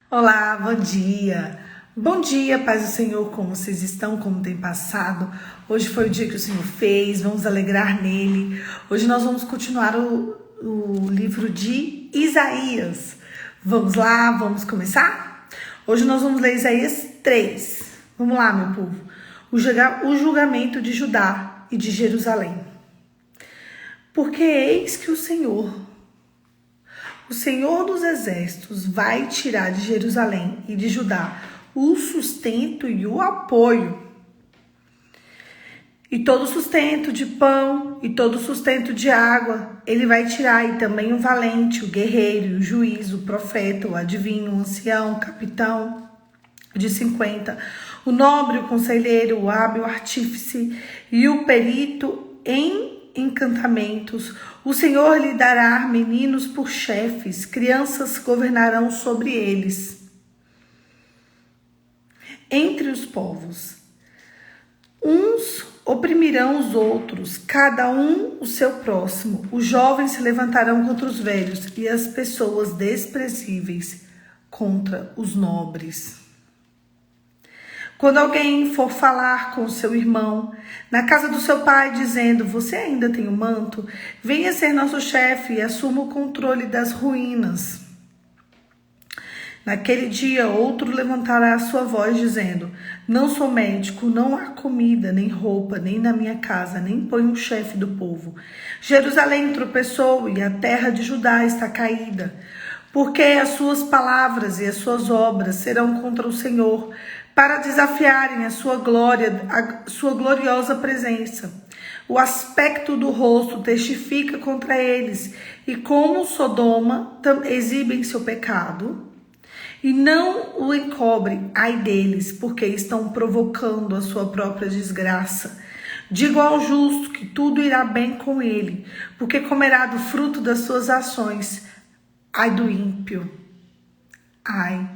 Olá, bom dia. Bom dia, paz do Senhor, como vocês estão, como tem passado? Hoje foi o dia que o Senhor fez, vamos alegrar nele. Hoje nós vamos continuar o livro de Isaías. Vamos lá, vamos começar? Hoje nós vamos ler Isaías 3. Vamos lá, meu povo. O julgamento de Judá e de Jerusalém. Porque eis que o Senhor dos exércitos vai tirar de Jerusalém e de Judá o sustento e o apoio, e todo o sustento de pão e todo o sustento de água ele vai tirar, e também o valente, o guerreiro, o juiz, o profeta, o adivinho, o ancião, o capitão de 50, o nobre, o conselheiro, o hábil artífice e o perito em encantamentos. O Senhor lhe dará meninos por chefes, crianças governarão sobre eles. Entre os povos, uns oprimirão os outros, cada um o seu próximo. Os jovens se levantarão contra os velhos e as pessoas desprezíveis contra os nobres. Quando alguém for falar com seu irmão na casa do seu pai, dizendo: você ainda tem o manto? Venha ser nosso chefe e assuma o controle das ruínas. Naquele dia, outro levantará a sua voz, dizendo: não sou médico, não há comida, nem roupa, nem na minha casa, nem põe um chefe do povo. Jerusalém tropeçou e a terra de Judá está caída, porque as suas palavras e as suas obras serão contra o Senhor, para desafiarem a sua glória, a sua gloriosa presença. O aspecto do rosto testifica contra eles, e como Sodoma exibem seu pecado, e não o encobre, ai deles, porque estão provocando a sua própria desgraça. Digo ao justo que tudo irá bem com ele, porque comerá do fruto das suas ações. Ai do ímpio, ai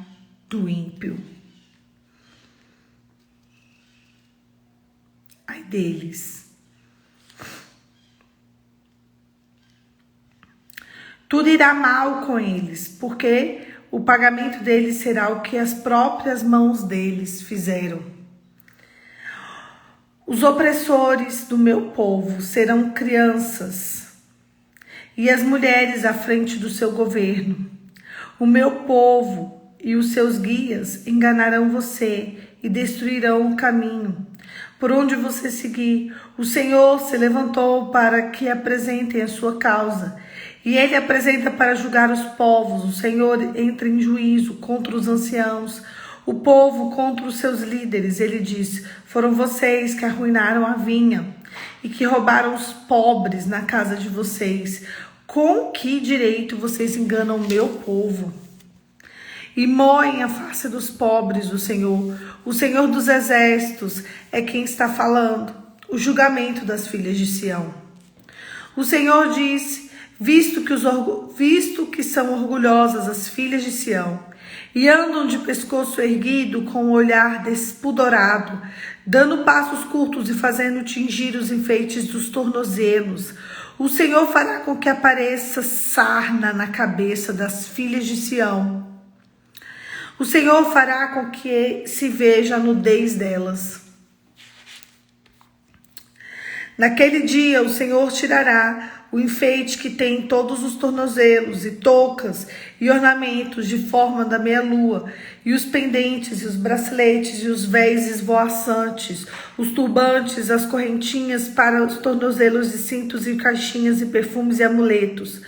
do ímpio. Ai deles. Tudo irá mal com eles, porque o pagamento deles será o que as próprias mãos deles fizeram. Os opressores do meu povo serão crianças, e as mulheres à frente do seu governo. O meu povo e os seus guias enganarão você e destruirão o caminho por onde você seguir. O Senhor se levantou para que apresentem a sua causa, e ele apresenta para julgar os povos. O Senhor entra em juízo contra os anciãos, o povo contra os seus líderes. Ele diz: foram vocês que arruinaram a vinha e que roubaram os pobres na casa de vocês. Com que direito vocês enganam o meu povo? E moem a face dos pobres. O Senhor dos exércitos é quem está falando. O julgamento das filhas de Sião. O Senhor disse: visto que são orgulhosas as filhas de Sião, e andam de pescoço erguido com o olhar despudorado, dando passos curtos e fazendo tingir os enfeites dos tornozelos, o Senhor fará com que apareça sarna na cabeça das filhas de Sião. O Senhor fará com que se veja a nudez delas. Naquele dia o Senhor tirará o enfeite que tem em todos os tornozelos, e toucas e ornamentos de forma da meia-lua, e os pendentes, e os braceletes, e os véus esvoaçantes, os turbantes, as correntinhas para os tornozelos, e cintos, e caixinhas, e perfumes, e amuletos,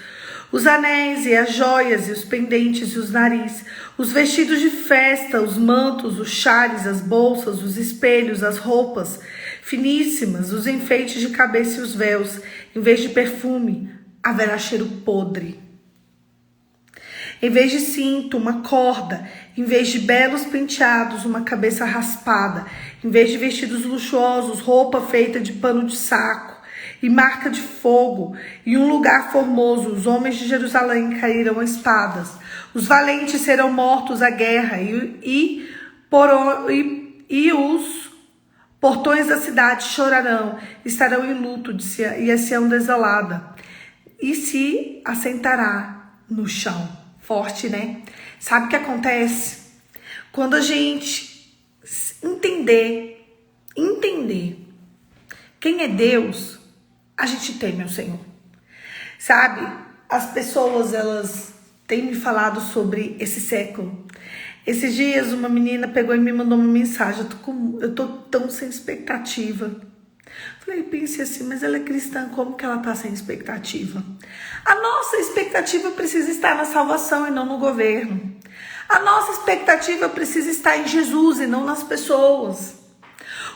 os anéis, e as joias, e os pendentes, e os narizes, os vestidos de festa, os mantos, os xales, as bolsas, os espelhos, as roupas finíssimas, os enfeites de cabeça e os véus. Em vez de perfume, haverá cheiro podre. Em vez de cinto, uma corda. Em vez de belos penteados, uma cabeça raspada. Em vez de vestidos luxuosos, roupa feita de pano de saco e marca de fogo. Em um lugar formoso, os homens de Jerusalém cairão a espadas. Os valentes serão mortos à guerra, e os portões da cidade chorarão, estarão em luto, e a Sião desolada, e se assentará no chão. Forte, né? Sabe o que acontece? Quando a gente entender quem é Deus, a gente teme ao Senhor. Sabe, as pessoas, elas têm me falado sobre esse século. Esses dias uma menina pegou e me mandou uma mensagem, eu tô tão sem expectativa. Falei, pensei assim, mas ela é cristã, como que ela tá sem expectativa? A nossa expectativa precisa estar na salvação e não no governo. A nossa expectativa precisa estar em Jesus e não nas pessoas.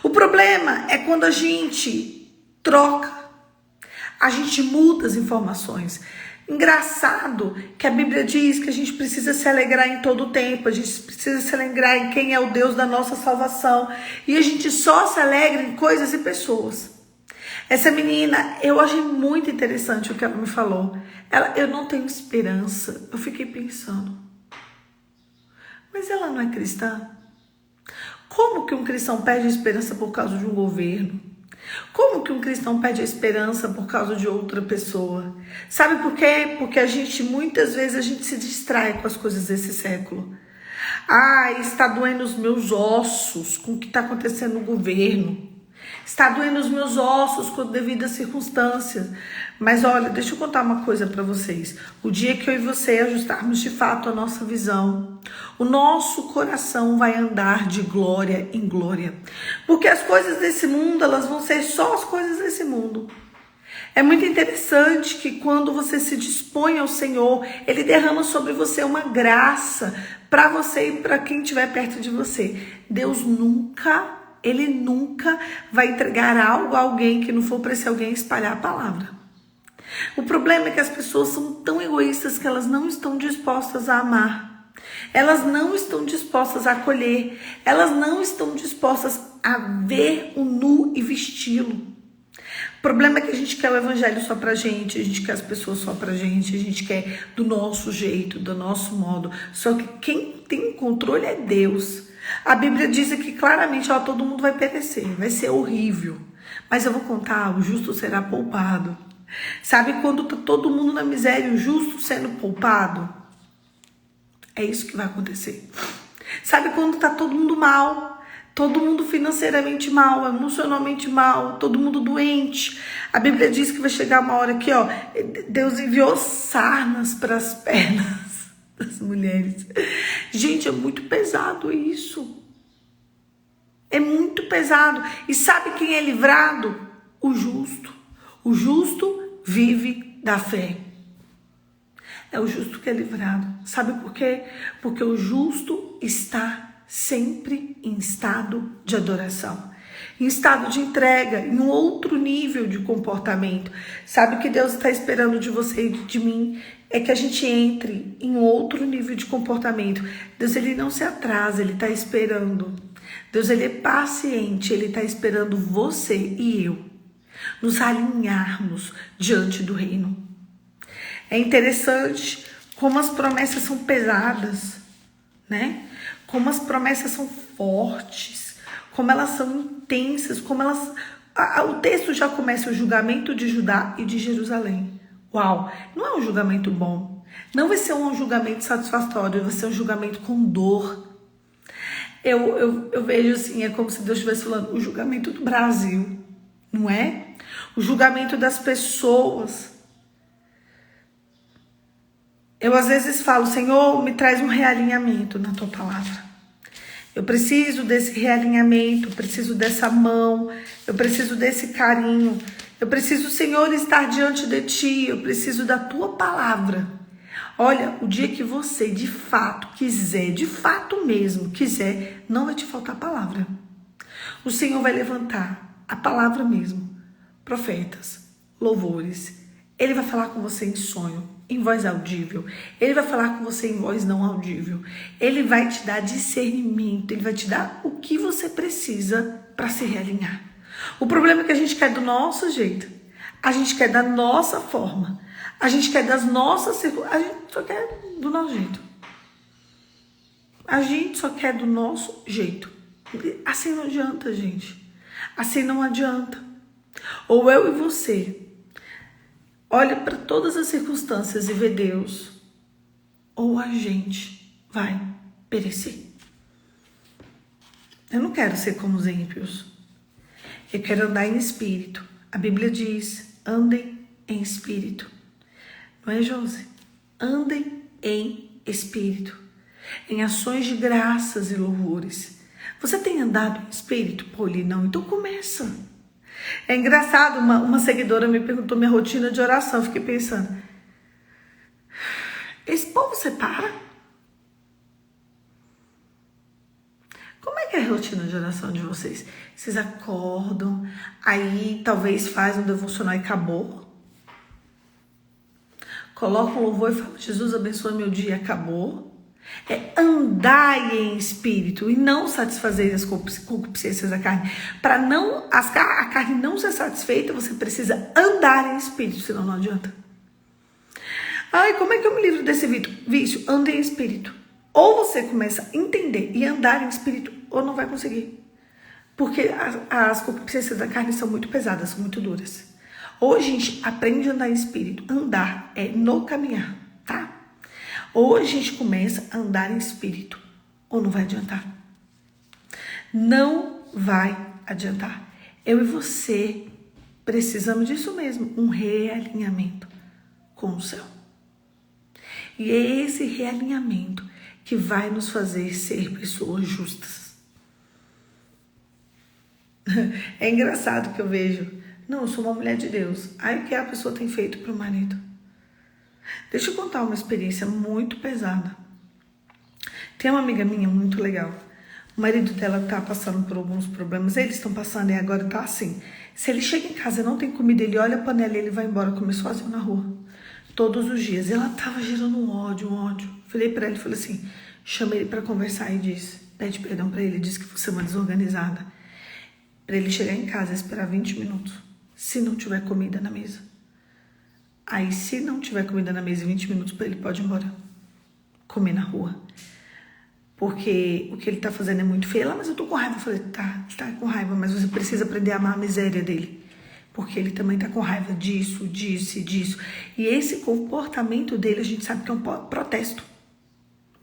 O problema é quando a gente troca, a gente muda as informações. Engraçado que a Bíblia diz que a gente precisa se alegrar em todo o tempo, a gente precisa se alegrar em quem é o Deus da nossa salvação, e a gente só se alegra em coisas e pessoas. Essa menina, eu achei muito interessante o que ela me falou. Eu não tenho esperança. Eu fiquei pensando, mas ela não é cristã? Como que um cristão perde a esperança por causa de um governo? Como que um cristão perde a esperança por causa de outra pessoa? Sabe por quê? Porque muitas vezes a gente se distrai com as coisas desse século. Está doendo os meus ossos com o que está acontecendo no governo. Está doendo os meus ossos com devidas circunstâncias. Mas olha, deixa eu contar uma coisa para vocês. O dia que eu e você ajustarmos de fato a nossa visão, o nosso coração vai andar de glória em glória. Porque as coisas desse mundo, elas vão ser só as coisas desse mundo. É muito interessante que quando você se dispõe ao Senhor, Ele derrama sobre você uma graça para você e para quem estiver perto de você. Deus Ele nunca vai entregar algo a alguém que não for para esse alguém espalhar a palavra. O problema é que as pessoas são tão egoístas que elas não estão dispostas a amar. Elas não estão dispostas a acolher. Elas não estão dispostas a ver o nu e vesti-lo. O problema é que a gente quer o evangelho só pra gente, a gente quer as pessoas só pra gente, a gente quer do nosso jeito, do nosso modo. Só que quem tem controle é Deus. A Bíblia diz aqui claramente, todo mundo vai perecer, vai ser horrível. Mas eu vou contar, o justo será poupado. Sabe quando tá todo mundo na miséria, o justo sendo poupado? É isso que vai acontecer. Sabe quando tá todo mundo mal? Todo mundo financeiramente mal, emocionalmente mal, todo mundo doente. A Bíblia diz que vai chegar uma hora que, Deus enviou sarnas para as pernas das mulheres. Gente, é muito pesado isso. É muito pesado. E sabe quem é livrado? O justo. O justo vive da fé. É o justo que é livrado. Sabe por quê? Porque o justo está sempre em estado de adoração, em estado de entrega, em um outro nível de comportamento. Sabe o que Deus está esperando de você e de mim? É que a gente entre em um outro nível de comportamento. Deus, Ele não se atrasa, Ele está esperando. Deus, Ele é paciente, Ele está esperando você e eu nos alinharmos diante do reino. É interessante como as promessas são pesadas, né? Como as promessas são fortes, como elas são intensas, como elas... O texto já começa o julgamento de Judá e de Jerusalém. Uau, não é um julgamento bom. Não vai ser um julgamento satisfatório, vai ser um julgamento com dor. Eu vejo assim, é como se Deus estivesse falando, o julgamento do Brasil, não é? O julgamento das pessoas. Eu às vezes falo, Senhor, me traz um realinhamento na tua palavra. Eu preciso desse realinhamento, eu preciso dessa mão, eu preciso desse carinho. Eu preciso, Senhor, estar diante de ti, eu preciso da tua palavra. Olha, o dia que você de fato quiser, de fato mesmo quiser, não vai te faltar palavra. O Senhor vai levantar a palavra mesmo, profetas, louvores. Ele vai falar com você em sonho, em voz audível. Ele vai falar com você em voz não audível. Ele vai te dar discernimento, ele vai te dar o que você precisa para se realinhar. O problema é que a gente quer do nosso jeito, a gente quer da nossa forma, a gente quer das nossas circunstâncias, a gente só quer do nosso jeito. A gente só quer do nosso jeito. Assim não adianta, gente. Assim não adianta. Ou eu e você olha para todas as circunstâncias e vê Deus, ou a gente vai perecer. Eu não quero ser como os ímpios. Eu quero andar em espírito. A Bíblia diz, andem em espírito. Não é, Josi? Andem em espírito. Em ações de graças e louvores. Você tem andado em espírito, Pauli? Não? Então começa. É engraçado, uma seguidora me perguntou minha rotina de oração. Eu fiquei pensando, esse povo separa? Como é que é a rotina de oração de vocês? Vocês acordam, aí talvez faz um devocional e acabou? Coloca um louvor e fala, Jesus abençoe meu dia, acabou? É andar em espírito e não satisfazer as concupiscências da carne. Para não a carne não ser satisfeita, você precisa andar em espírito, senão não adianta. Ai, como é que eu me livro desse vício? Ande em espírito. Ou você começa a entender e andar em espírito, ou não vai conseguir. Porque as concupiscências da carne são muito pesadas, são muito duras. Ou a gente aprende a andar em espírito. Andar é no caminhar, tá? Ou a gente começa a andar em espírito, ou não vai adiantar. Não vai adiantar. Eu e você precisamos disso mesmo, um realinhamento com o céu. E é esse realinhamento que vai nos fazer ser pessoas justas. É engraçado que eu vejo, não, eu sou uma mulher de Deus. Aí o que a pessoa tem feito para o marido? Deixa eu contar uma experiência muito pesada. Tem uma amiga minha muito legal. O marido dela tá passando por alguns problemas. Eles estão passando e agora tá assim. Se ele chega em casa e não tem comida, ele olha a panela e ele vai embora comer sozinho na rua. Todos os dias. Ela tava gerando um ódio. Falei pra ele, falei assim, chama ele pra conversar e diz, pede perdão pra ele, diz que você é uma desorganizada. Pra ele chegar em casa e esperar 20 minutos. Se não tiver comida na mesa. Aí, se não tiver comida na mesa em 20 minutos, ele pode ir embora. Comer na rua. Porque o que ele tá fazendo é muito feio. Ela, mas eu tô com raiva. Eu falei, tá com raiva, mas você precisa aprender a amar a miséria dele. Porque ele também tá com raiva disso. E esse comportamento dele, a gente sabe que é um protesto.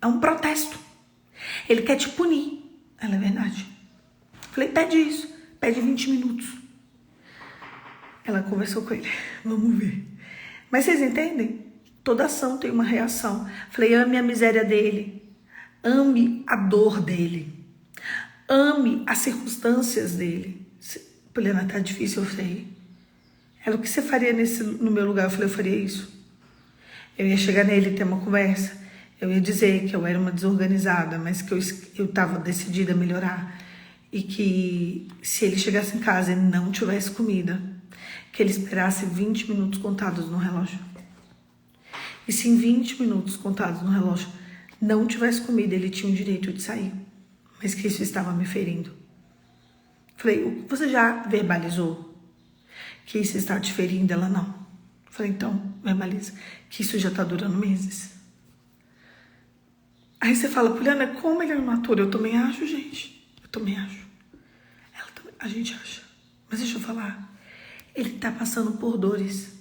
É um protesto. Ele quer te punir. Ela é verdade. Falei, pede isso. Pede 20 minutos. Ela conversou com ele. Vamos ver. Mas vocês entendem? Toda ação tem uma reação. Falei, ame a miséria dele. Ame a dor dele. Ame as circunstâncias dele. Poliana, tá difícil, eu sei. Ela, o que você faria no meu lugar? Eu falei, eu faria isso. Eu ia chegar nele e ter uma conversa. Eu ia dizer que eu era uma desorganizada, mas que eu tava decidida a melhorar. E que se ele chegasse em casa e não tivesse comida, que ele esperasse 20 minutos contados no relógio. E se em 20 minutos contados no relógio não tivesse comida, ele tinha o direito de sair. Mas que isso estava me ferindo. Falei, você já verbalizou que isso está te ferindo? Ela, não. Falei, então, verbaliza. Que isso já está durando meses. Aí você fala, Poliana, como ele é imaturo? Eu também acho, gente. Eu também acho. Ela também, a gente acha. Mas deixa eu falar. Ele tá passando por dores.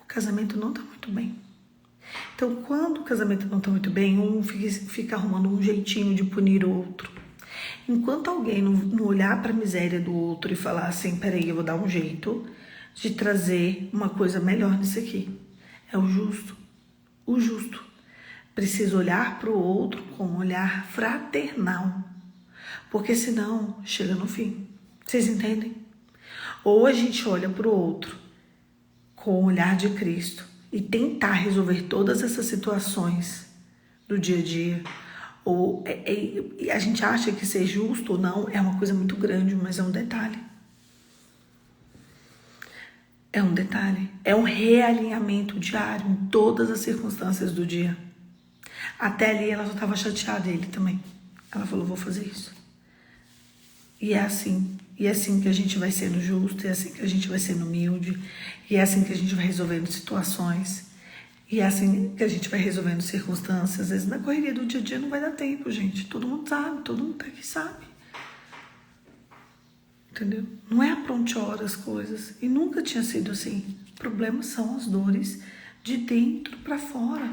O casamento não tá muito bem. Então, quando o casamento não tá muito bem, um fica arrumando um jeitinho de punir o outro. Enquanto alguém não olhar para a miséria do outro e falar assim, peraí, eu vou dar um jeito de trazer uma coisa melhor nisso aqui. É o justo. O justo precisa olhar para o outro com um olhar fraternal. Porque senão, chega no fim. Vocês entendem? Ou a gente olha para o outro com o olhar de Cristo e tentar resolver todas essas situações do dia a dia, ou a gente acha que ser justo ou não é uma coisa muito grande, mas é um detalhe. É um detalhe. É um realinhamento diário em todas as circunstâncias do dia. Até ali ela já estava chateada, ele também. Ela falou, vou fazer isso. E é assim. E é assim que a gente vai sendo justo, é assim que a gente vai sendo humilde, e é assim que a gente vai resolvendo situações, e é assim que a gente vai resolvendo circunstâncias. Às vezes na correria do dia a dia não vai dar tempo, gente. Todo mundo sabe, todo mundo tá aqui sabe. Entendeu? Não é a pronte-hora as coisas. E nunca tinha sido assim. Problemas são as dores de dentro para fora.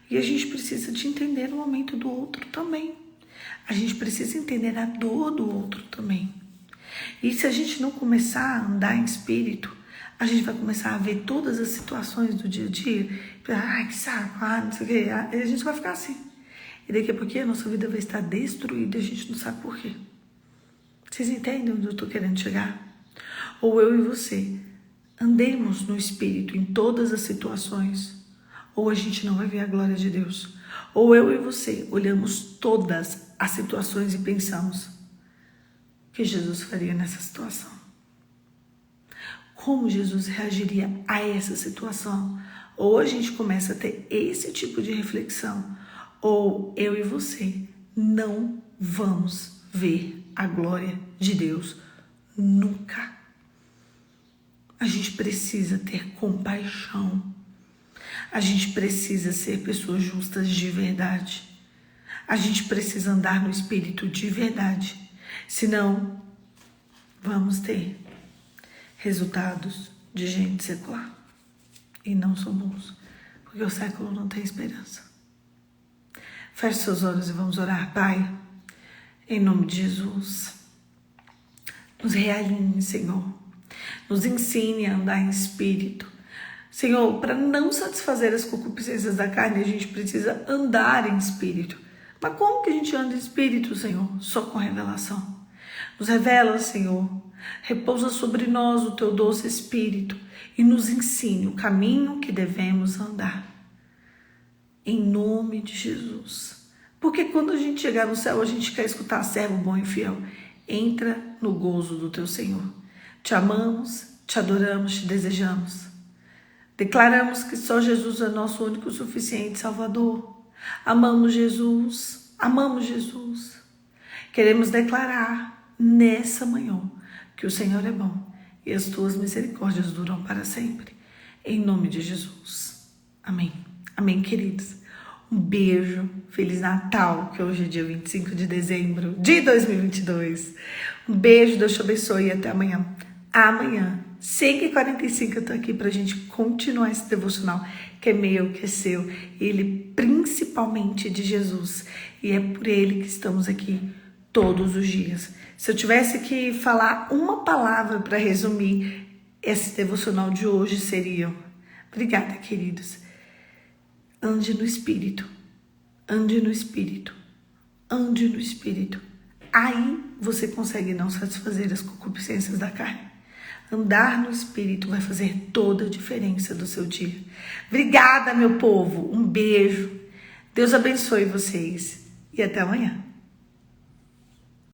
E a gente precisa de entender o momento do outro também. A gente precisa entender a dor do outro também. E se a gente não começar a andar em espírito, a gente vai começar a ver todas as situações do dia a dia. Ai, que saco, não sei o quê. E a gente vai ficar assim. E daqui a pouquinho a nossa vida vai estar destruída e a gente não sabe por quê. Vocês entendem onde eu estou querendo chegar? Ou eu e você andemos no espírito em todas as situações, ou a gente não vai ver a glória de Deus. Ou eu e você olhamos todas as situações e pensamos: o que Jesus faria nessa situação? Como Jesus reagiria a essa situação? Ou a gente começa a ter esse tipo de reflexão, ou eu e você não vamos ver a glória de Deus nunca. A gente precisa ter compaixão. A gente precisa ser pessoas justas de verdade. A gente precisa andar no espírito de verdade. Senão, vamos ter resultados de gente secular. E não são bons. Porque o século não tem esperança. Feche seus olhos e vamos orar. Pai, em nome de Jesus, nos realinhe, Senhor. Nos ensine a andar em espírito. Senhor, para não satisfazer as concupiscências da carne, a gente precisa andar em espírito. Mas como que a gente anda em espírito, Senhor? Só com revelação. Nos revela, Senhor. Repousa sobre nós o teu doce espírito e nos ensine o caminho que devemos andar. Em nome de Jesus. Porque quando a gente chegar no céu, a gente quer escutar servo bom e fiel. Entra no gozo do teu Senhor. Te amamos, te adoramos, te desejamos. Declaramos que só Jesus é nosso único suficiente Salvador. Amamos Jesus, amamos Jesus. Queremos declarar nessa manhã que o Senhor é bom e as tuas misericórdias duram para sempre. Em nome de Jesus. Amém. Amém, queridos. Um beijo. Feliz Natal, que hoje é dia 25 de dezembro de 2022. Um beijo, Deus te abençoe e até amanhã. Amanhã, 5h45, eu tô aqui pra gente continuar esse devocional que é meu, que é seu. Ele principalmente de Jesus. E é por ele que estamos aqui todos os dias. Se eu tivesse que falar uma palavra para resumir esse devocional de hoje, seria: obrigada, queridos. Ande no Espírito. Ande no Espírito. Ande no Espírito. Aí você consegue não satisfazer as concupiscências da carne. Andar no Espírito vai fazer toda a diferença do seu dia. Obrigada, meu povo. Um beijo. Deus abençoe vocês. E até amanhã.